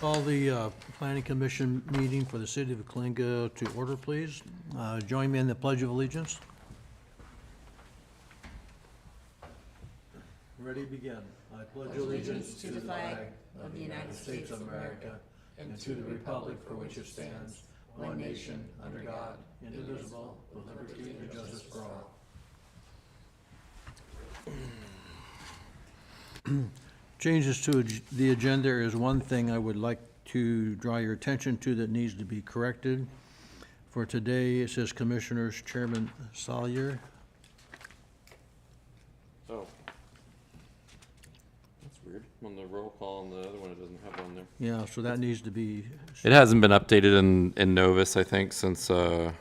Call the Planning Commission meeting for the City of Coalinga to order, please. Join me in the Pledge of Allegiance. Ready, begin. I pledge allegiance to the flag of the United States of America and to the republic for which it stands, one nation, under God, indivisible, with liberty and justice for all. Changes to the agenda is one thing I would like to draw your attention to that needs to be corrected. For today, it says Commissioners Chairman Salyer. Oh. That's weird. On the roll call, and the other one, it doesn't have one there. Yeah, so that needs to be, It hasn't been updated in Novus, I think, since the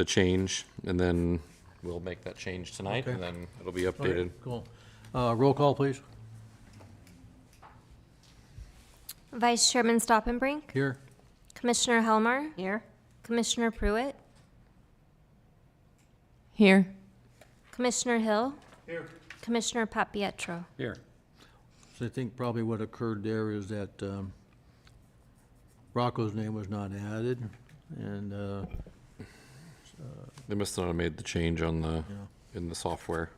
change, and then we'll make that change tonight, Okay. and then it'll be okay, updated. cool. Roll call, please. Vice Chairman Stoppenbrink, Here. Commissioner Helmer, Here. Commissioner Pruitt, Here. Commissioner Hill, Commissioner Papietro. Here. So I think probably what occurred there is that Rocco's name was not added, and, They must not have made the change on the, yeah, in the software.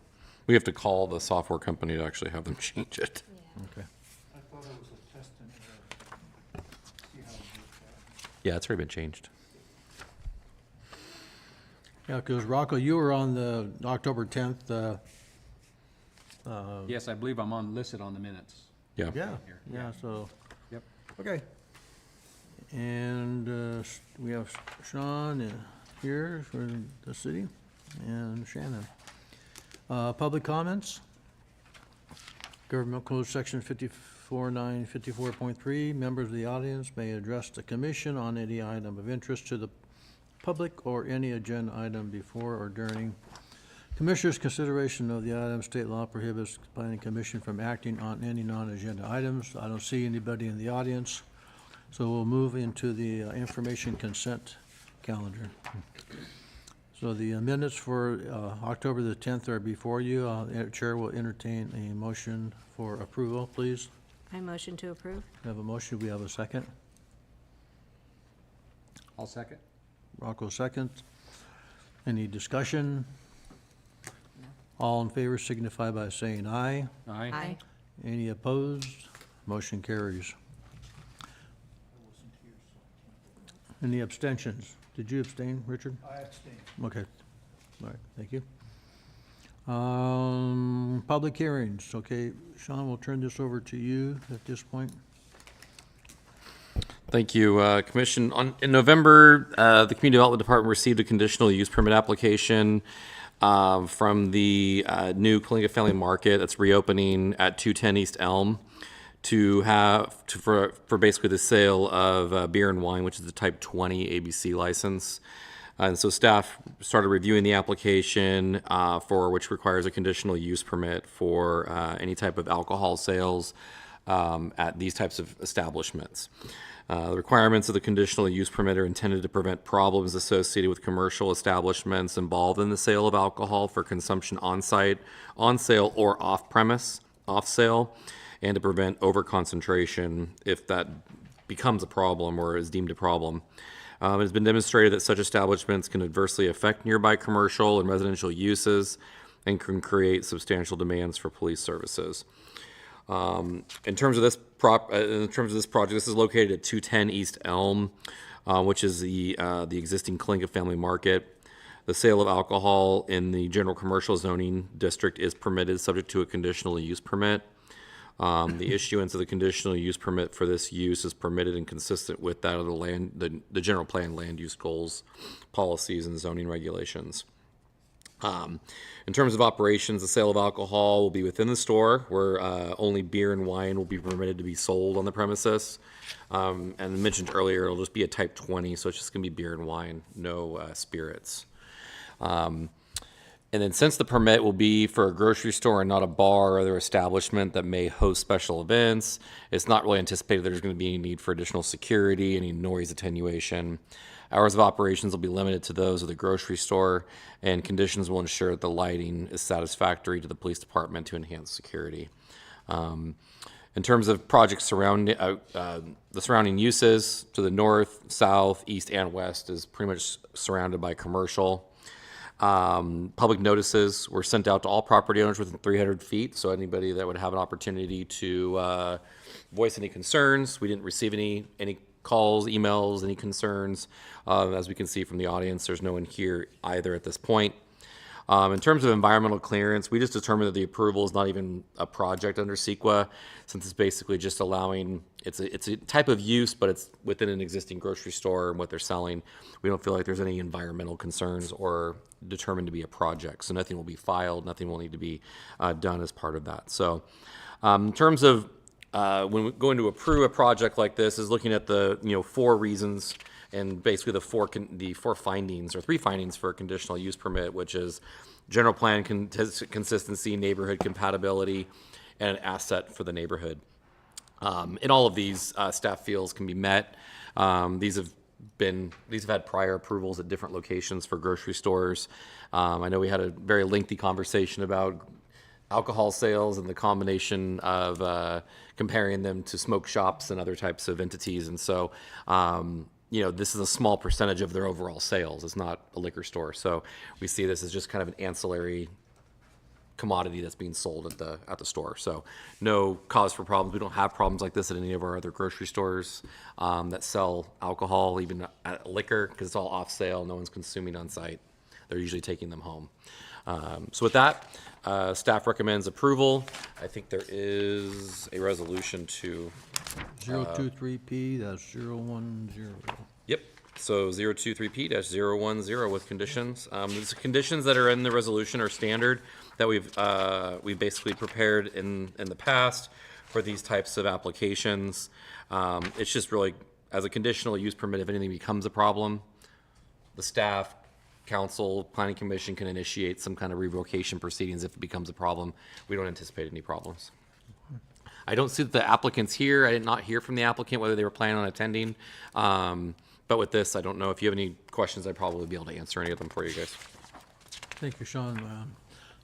We have to call the software company to actually have them change it. okay. I thought it was a test and error. See how it works out. Yeah, it's already been changed. Yeah, because Rocco, you were on the October 10th, Yes, I believe I'm listed on the minutes. Yeah. yeah, Here. yeah, so, Yep. okay. And we have Sean here for the city, and Shannon. Public comments? Government Code Section 54.9, 54.3, members of the audience may address the commission on any item of interest to the public or any agenda item before or during. Commissioners' consideration of the item, state law prohibits the planning commission from acting on any non-agenda items. I don't see anybody in the audience, so we'll move into the information consent calendar. So the minutes for October the 10th are before you. Chair will entertain a motion for approval, please. I motion to approve. We have a motion, we have a second. I'll second. Rocco second. Any discussion? All in favor signify by saying aye. Aye. Any opposed? Motion carries. I wasn't here, so Any abstentions? Did you abstain, Richard? I abstain. Okay, all right, thank you. Public hearings, okay, Sean, we'll turn this over to you at this point. Thank you, Commission. In November, the Community Development Department received a conditional use permit application from the new Coalinga Family Market that's reopening at 210 East Elm for basically the sale of beer and wine, which is the Type 20 ABC license. And so staff started reviewing the application for which requires a conditional use permit for any type of alcohol sales at these types of establishments. The requirements of the conditional use permit are intended to prevent problems associated with commercial establishments involved in the sale of alcohol for consumption on-site, on sale, or off-premise, off-sale, and to prevent overconcentration if that becomes a problem or is deemed a problem. It has been demonstrated that such establishments can adversely affect nearby commercial and residential uses and can create substantial demands for police services. In terms of this project, this is located at 210 East Elm, which is the existing Coalinga Family Market. The sale of alcohol in the general commercial zoning district is permitted, subject to a conditional use permit. The issuance of the conditional use permit for this use is permitted and consistent with that of the general plan land use goals, policies, and zoning regulations. In terms of operations, the sale of alcohol will be within the store, where only beer and wine will be permitted to be sold on the premises. And mentioned earlier, it'll just be a Type 20, so it's just going to be beer and wine, no spirits. And then since the permit will be for a grocery store and not a bar or other establishment that may host special events, it's not really anticipated there's going to be any need for additional security, any noise attenuation. Hours of operations will be limited to those of the grocery store, and conditions will ensure that the lighting is satisfactory to the police department to enhance security. In terms of projects surrounding, the surrounding uses to the north, south, east, and west is pretty much surrounded by commercial. Public notices were sent out to all property owners within 300 feet, so anybody that would have an opportunity to voice any concerns. We didn't receive any calls, emails, any concerns. As we can see from the audience, there's no one here either at this point. In terms of environmental clearance, we just determined that the approval is not even a project under CEQA, since it's basically just allowing, it's a type of use, but it's within an existing grocery store and what they're selling. We don't feel like there's any environmental concerns or determined to be a project. So nothing will be filed, nothing will need to be done as part of that. So in terms of when we're going to approve a project like this, is looking at the 4 reasons and basically the four findings or 3 findings for a conditional use permit, which is general plan consistency, neighborhood compatibility, and an asset for the neighborhood. In all of these, staff feels can be met. These have had prior approvals at different locations for grocery stores. I know we had a very lengthy conversation about alcohol sales and the combination of comparing them to smoke shops and other types of entities. And so, this is a small percentage of their overall sales. It's not a liquor store. So we see this as just kind of an ancillary commodity that's being sold at the store. So no cause for problems. We don't have problems like this at any of our other grocery stores that sell alcohol, even at liquor, because it's all off sale. No one's consuming on site. They're usually taking them home. So with that, staff recommends approval. I think there is a resolution to, 023P, that's 010. yep, so 023P-010 with conditions. The conditions that are in the resolution are standard that we've basically prepared in the past for these types of applications. It's just really, as a conditional use permit, if anything becomes a problem, the staff, council, planning commission can initiate some kind of revocation proceedings if it becomes a problem. We don't anticipate any problems. I don't see that the applicant's here. I did not hear from the applicant whether they were planning on attending. But with this, I don't know if you have any questions. I'd probably be able to answer any of them for you guys. Thank you, Sean.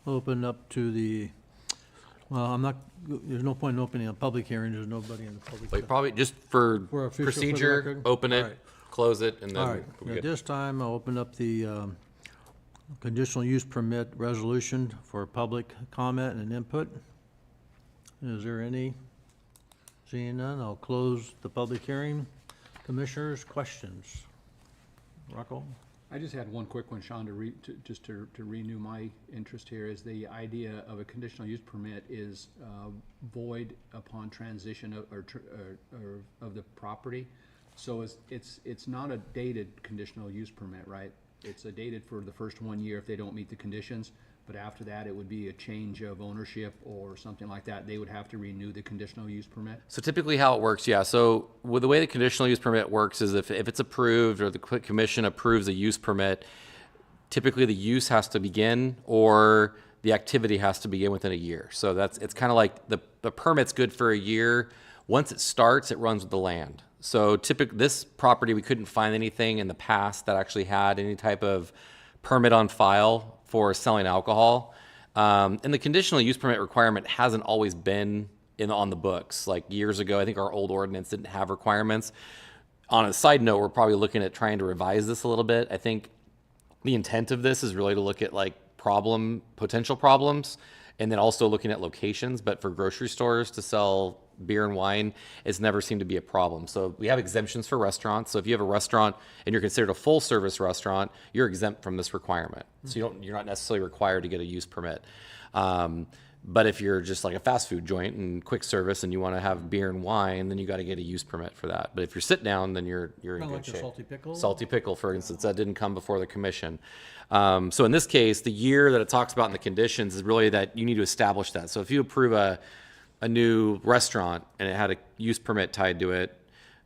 Open up to there's no point in opening a public hearing, there's nobody in the public. But probably just for For official, for the procedure, record? open All it, right. close it, and All then right, we'll be at good. this time, I'll open up the conditional use permit resolution for public comment and input. Is there any? Seeing none, I'll close the public hearing. Commissioners, questions? Rocco? I just had one quick one, Sean, to renew my interest here, is the idea of a conditional use permit is void upon transition of the property. So it's not a dated conditional use permit, right? It's a dated for the first 1 year if they don't meet the conditions, but after that, it would be a change of ownership or something like that. They would have to renew the conditional use permit. So typically how it works, yeah, so with the way the conditional use permit works is if it's approved or the commission approves a use permit, typically the use has to begin or the activity has to begin within a year. So it's kind of like the permit's good for a year. Once it starts, it runs with the land. So typically this property, we couldn't find anything in the past that actually had any type of permit on file for selling alcohol. And the conditional use permit requirement hasn't always been on the books. Like years ago, I think our old ordinance didn't have requirements. On a side note, we're probably looking at trying to revise this a little bit. I think the intent of this is really to look at like potential problems, and then also looking at locations. But for grocery stores to sell beer and wine, it's never seemed to be a problem. So we have exemptions for restaurants. So if you have a restaurant and you're considered a full service restaurant, you're exempt from this requirement. So you're not necessarily required to get a use permit. But if you're just like a fast food joint and quick service and you want to have beer and wine, then you got to get a use permit for that. But if you're sit down, then you're in Kinda good like the shape. Salty Pickle? Salty Pickle, for instance, that didn't come before the commission. So in this case, the year that it talks about in the conditions is really that you need to establish that. So if you approve a new restaurant and it had a use permit tied to it,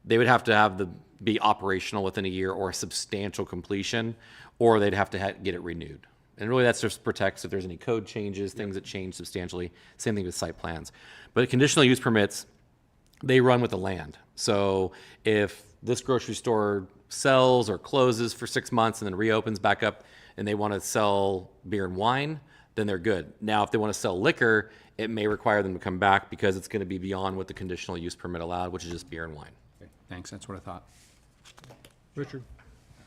they would have to be operational within a year or a substantial completion, or they'd have to get it renewed. And really that's just protects if there's any code changes, things that change substantially. Same thing with site plans. But conditional use permits, they run with the land. So if this grocery store sells or closes for 6 months and then reopens back up and they want to sell beer and wine, then they're good. Now, if they want to sell liquor, it may require them to come back because it's going to be beyond what the conditional use permit allowed, which is just beer and wine. Okay, thanks, that's what I thought. Richard?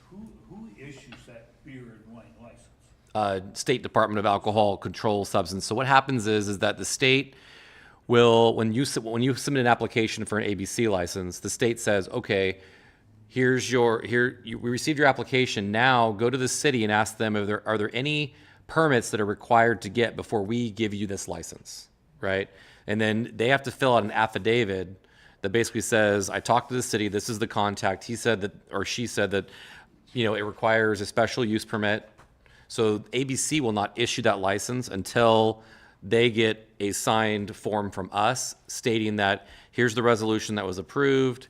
Who issues that beer and wine license? State Department of Alcohol Control Substance. So what happens is that the state will, when you submit an application for an ABC license, the state says, okay, we received your application. Now go to the city and ask them if are there any permits that are required to get before we give you this license, right? And then they have to fill out an affidavit that basically says, I talked to the city, this is the contact. He said that, or she said that, it requires a special use permit. So ABC will not issue that license until they get a signed form from us stating that here's the resolution that was approved,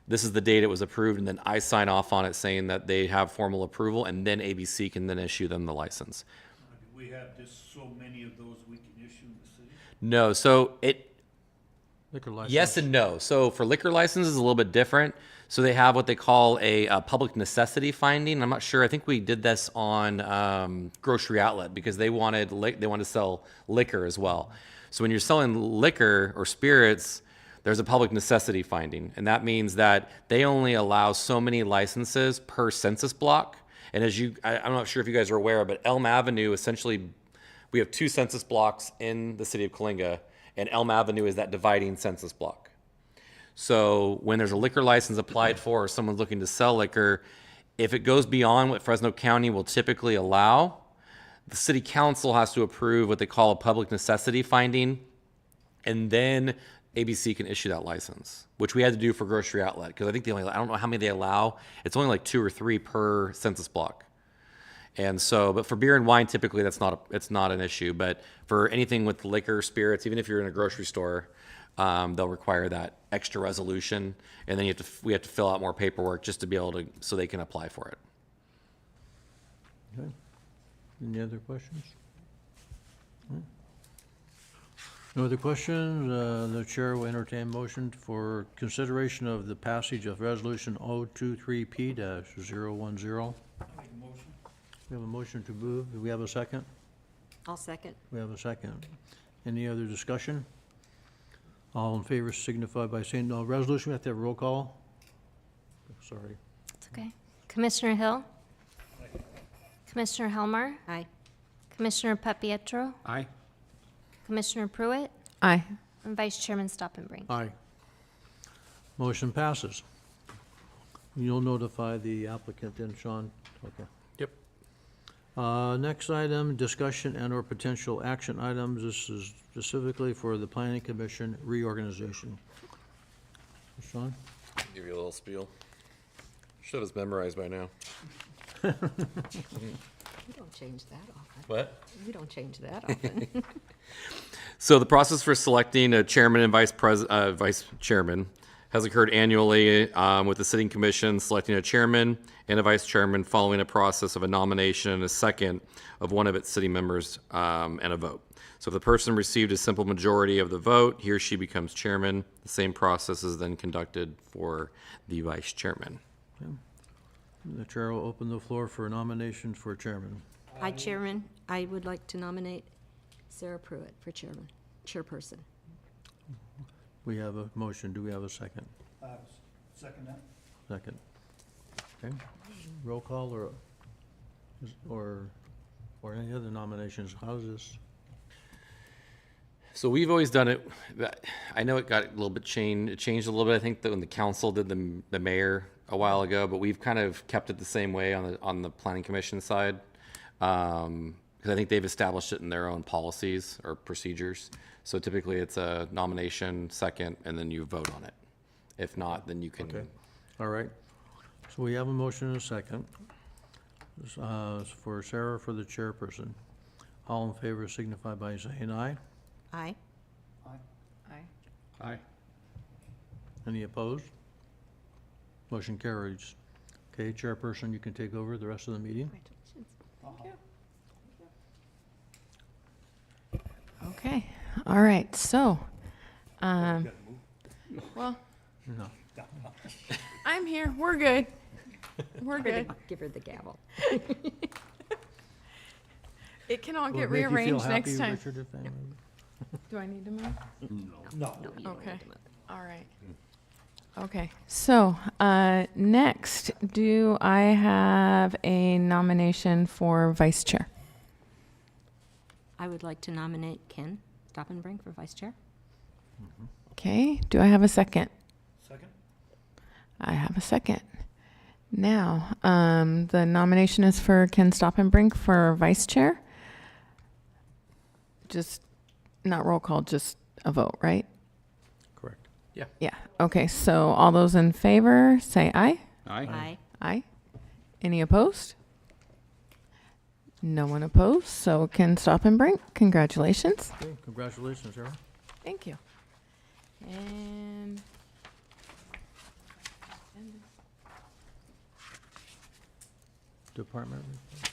this is the date it was approved, and then I sign off on it saying that they have formal approval, and then ABC can then issue them the license. Do we have just so many of those we can issue in the city? No, so Liquor license? yes and no. So for liquor licenses, it's a little bit different. So they have what they call a public necessity finding. I'm not sure. I think we did this on Grocery Outlet because they wanted to sell liquor as well. So when you're selling liquor or spirits, there's a public necessity finding, and that means that they only allow so many licenses per census block. And I'm not sure if you guys are aware, but Elm Avenue, essentially, we have 2 census blocks in the city of Coalinga, and Elm Avenue is that dividing census block. So when there's a liquor license applied for or someone's looking to sell liquor, if it goes beyond what Fresno County will typically allow, the city council has to approve what they call a public necessity finding, and then ABC can issue that license, which we had to do for Grocery Outlet, because I think I don't know how many they allow. It's only like 2 or 3 per census block. And so, but for beer and wine, typically it's not an issue. But for anything with liquor, spirits, even if you're in a grocery store, they'll require that extra resolution, and then we have to fill out more paperwork just to be able to, so they can apply for it. Okay. Any other questions? No other questions? The chair will entertain motion for consideration of the passage of Resolution 023P-010. Make a motion. We have a motion to move. Do we have a second? I'll second. We have a second. Any other discussion? All in favor signify by saying no. Resolution, we have to have roll call. Sorry. It's okay. Commissioner Hill? Commissioner Helmer? Aye. Commissioner Papietro? Aye? Commissioner Pruitt? Aye. And Vice Chairman Stoppenbrink. Aye. Motion passes. You'll notify the applicant then, Sean? Okay. Yep. Next item, discussion and/or potential action items. This is specifically for the Planning Commission reorganization. Sean? Give you a little spiel. Should have memorized by now. We don't change that often. What? We don't change that often. So the process for selecting a chairman and vice chairman has occurred annually with the sitting commission selecting a chairman and a vice chairman following a process of a nomination and a second of one of its city members and a vote. So if the person received a simple majority of the vote, he or she becomes chairman. The same process is then conducted for the vice chairman. The chair will open the floor for nomination for chairman. Hi, Chairman. I would like to nominate Sarah Pruitt for chairperson. We have a motion. Do we have a second? Second that? Second. Okay. Roll call or any other nominations? How's this? So we've always done it. I know it got a little bit changed. It changed a little bit. I think that when the council did the mayor a while ago, but we've kind of kept it the same way on the planning commission side, because I think they've established it in their own policies or procedures. So typically, it's a nomination, second, and then you vote on it. If not, then you can. Okay. All right. So we have a motion and a second for Sarah for the chairperson. All in favor signify by saying aye. Aye. Aye? Any opposed? Motion carries. Okay, chairperson, you can take over the rest of the meeting. Okay, all right, so, well, No. I'm here, we're good. We're good. Give her the gavel. It can all Will get it make you feel rearranged happy, next time. Richard, if that- Do I need to move? No. No, you don't Okay. need to move. All right. Okay, so next, do I have a nomination for vice chair? I would like to nominate Ken Stoppenbrink for vice chair. Okay, do I have a second? Second? I have a second. Now, the nomination is for Ken Stoppenbrink for vice chair. Just, not roll call, just a vote, right? Correct. Yeah, okay, so all those in favor, say aye. Aye. Aye. Any opposed? No one opposed, so Ken Stoppenbrink, congratulations. Okay, congratulations, Sarah. Thank you. And Department reports.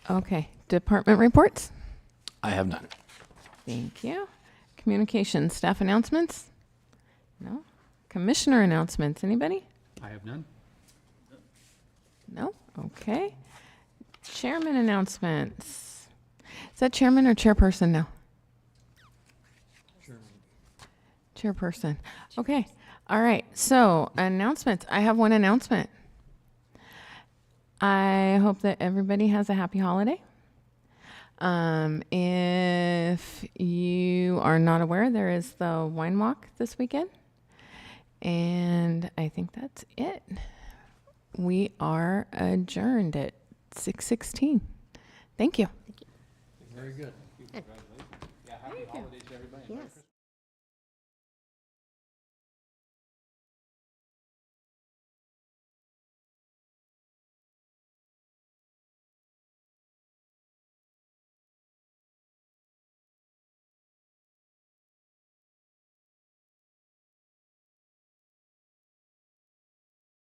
okay, department reports? I have none. Thank you. Communications, staff announcements? No. Commissioner announcements, anybody? I have none. No? Okay. Chairman announcements. Is that chairman or chairperson now? Chairperson. Okay. All right. So announcements. I have one announcement. I hope that everybody has a happy holiday. If you are not aware, there is the wine walk this weekend. And I think that's it. We are adjourned at 6:16. Thank you. Very good. Yeah, happy holidays to everybody. Yes.